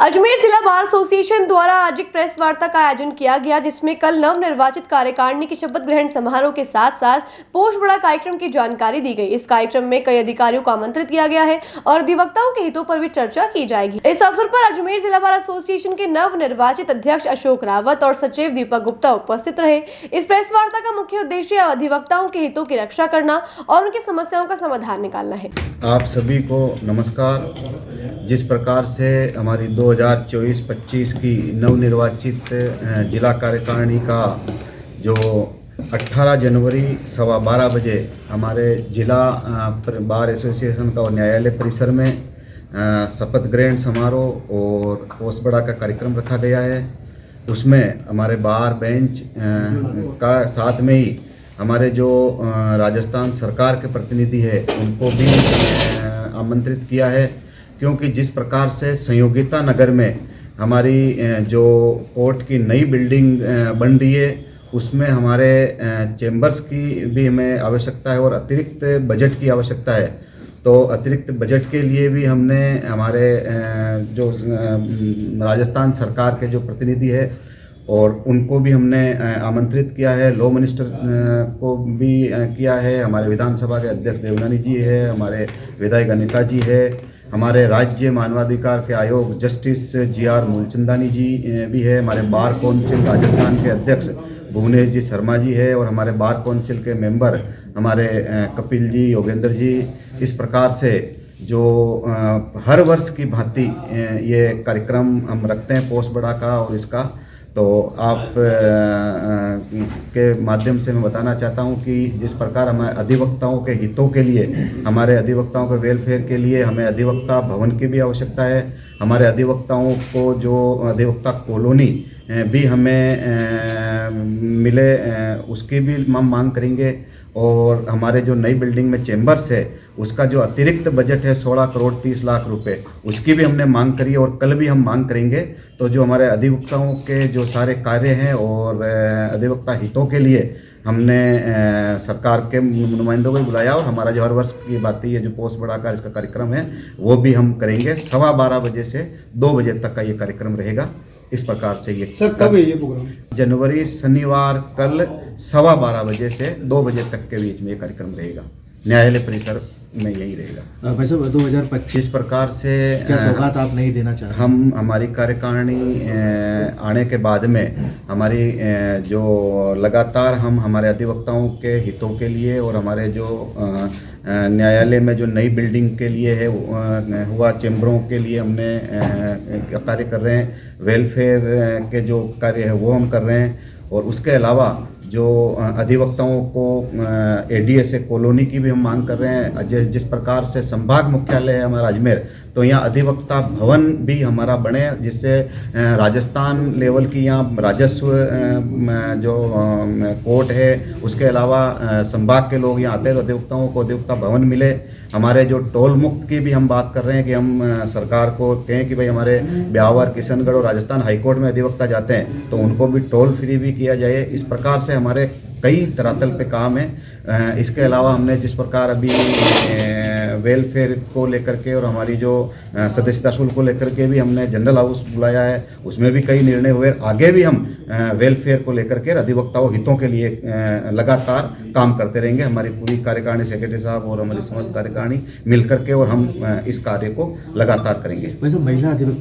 अजमेर जिला bar association द्वारा आज एक प्रेस वार्ता का आयोजन किया गया, जिसमें कल नव निर्वाचित कार्यकारिणी के शपथ ग्रहण समारोह के साथ साथ पोष बड़ा कार्यक्रम की जानकारी दी गई। इस कार्यक्रम में कई अधिकारियों को आमंत्रित किया गया है और अधिवक्ताओं के हितों पर भी चर्चा की जाएगी। इस अवसर पर अजमेर जिला बार एसोसिएशन के नव निर्वाचित अध्यक्ष अशोक रावत और सचिव दीपक गुप्ता उपस्थित रहे। इस प्रेस वार्ता का मुख्य उद्देश्य अधिवक्ताओं के हितों की रक्षा करना और उनकी समस्याओं का समाधान निकालना है। आप सभी को नमस्कार। जिस प्रकार से हमारी 2024-25 की नवनिर्वाचित जिला कार्यकारिणी का जो 18 जनवरी 12:15 बजे हमारे जिला बार एसोसिएशन का और न्यायालय परिसर में शपथ ग्रहण समारोह और पोष बड़ा का कार्यक्रम रखा गया है। उसमें हमारे बार बेंच का साथ में ही हमारे जो राजस्थान सरकार के प्रतिनिधि है उनको भी आमंत्रित किया है, क्योंकि जिस प्रकार से संयोगिता नगर में हमारी जो कोर्ट की नई बिल्डिंग बन रही है उसमें हमारे चैम्बर्स की भी हमें आवश्यकता है और अतिरिक्त बजट की आवश्यकता है। तो अतिरिक्त बजट के लिए भी हमने हमारे जो राजस्थान सरकार के जो प्रतिनिधि है और उनको भी हमने आमंत्रित किया है। लॉ मिनिस्टर को भी किया है, हमारे विधानसभा के अध्यक्ष देवनानी जी है, हमारे विधायक अनिता जी है, हमारे राज्य मानवाधिकार के आयोग जस्टिस GR मूलचंदानी जी भी है, हमारे बार काउंसिल राजस्थान के अध्यक्ष भुवनेश जी शर्मा जी है और हमारे बार काउंसिल के मेंबर हमारे कपिल जी, योगेंद्र जी। इस प्रकार से जो हर वर्ष की भांति ये कार्यक्रम हम रखते हैं पोष बड़ा का और इसका, तो आप के माध्यम से मैं बताना चाहता हूं कि जिस प्रकार हमारे अधिवक्ताओं के हितों के लिए, हमारे अधिवक्ताओं के वेलफेयर के लिए हमें अधिवक्ता भवन की भी आवश्यकता है। हमारे अधिवक्ताओं को जो अधिवक्ता कॉलोनी भी हमें मिले उसकी भी हम मांग करेंगे। और हमारे जो नई बिल्डिंग में चैम्बर्स है उसका जो अतिरिक्त बजट है 16 करोड़ 30 लाख रुपए, उसकी भी हमने मांग करी और कल भी हम मांग करेंगे। तो जो हमारे अधिवक्ताओं के जो सारे कार्य हैं और अधिवक्ता हितों के लिए हमने सरकार के नुमाइंदों को बुलाया और हमारा जो हर वर्ष की बात है ये जो पोष बड़ा का इसका कार्यक्रम है वो भी हम करेंगे। 12:15 बजे से 2 बजे तक का ये कार्यक्रम रहेगा। इस प्रकार से ये सर कब है ये प्रोग्राम? जनवरी शनिवार कल 12:15 बजे से 2 बजे तक के बीच में ये कार्यक्रम रहेगा। न्यायालय परिसर में यही रहेगा। वैसे 2025 प्रकार से क्या सौगात आप नहीं देना चाह रहे? हम हमारी कार्यकारिणी आने के बाद में हमारी जो लगातार हम हमारे अधिवक्ताओं के हितों के लिए और हमारे जो न्यायालय में जो नई बिल्डिंग के लिए है हुआ चैम्बरों के लिए हमने कार्य कर रहे हैं। वेलफेयर के जो कार्य है वो हम कर रहे हैं और उसके अलावा जो अधिवक्ताओं को ADSA कॉलोनी की भी हम मांग कर रहे हैं। जिस प्रकार से संभाग मुख्यालय है हमारा अजमेर, तो यहाँ अधिवक्ता भवन भी हमारा बने जिससे राजस्थान लेवल की यहाँ राजस्व जो कोर्ट है उसके अलावा संभाग के लोग यहाँ आते हैं तो अधिवक्ताओं को अधिवक्ता भवन मिले। हमारे जो टोल मुक्त की भी हम बात कर रहे हैं कि हम सरकार को कहें कि भाई हमारे ब्यावर, किशनगढ़ और राजस्थान हाईकोर्ट में अधिवक्ता जाते हैं तो उनको भी टोल फ्री भी किया जाए। इस प्रकार से हमारे कई धरातल पे काम है। इसके अलावा हमने जिस प्रकार अभी वेलफेयर को लेकर के और हमारी जो सदस्यता शुल्क को लेकर के भी हमने जनरल हाउस बुलाया है, उसमें भी कई निर्णय हुए। आगे भी हम वेलफेयर को लेकर के अधिवक्ताओं हितों के लिए लगातार काम करते रहेंगे। हमारी पूरी कार्यकारिणी, सेक्रेटरी साहब और हमारी समस्त कार्यकारिणी मिल करके और हम इस कार्य को लगातार करेंगे। वैसे महिला अधिवक्ता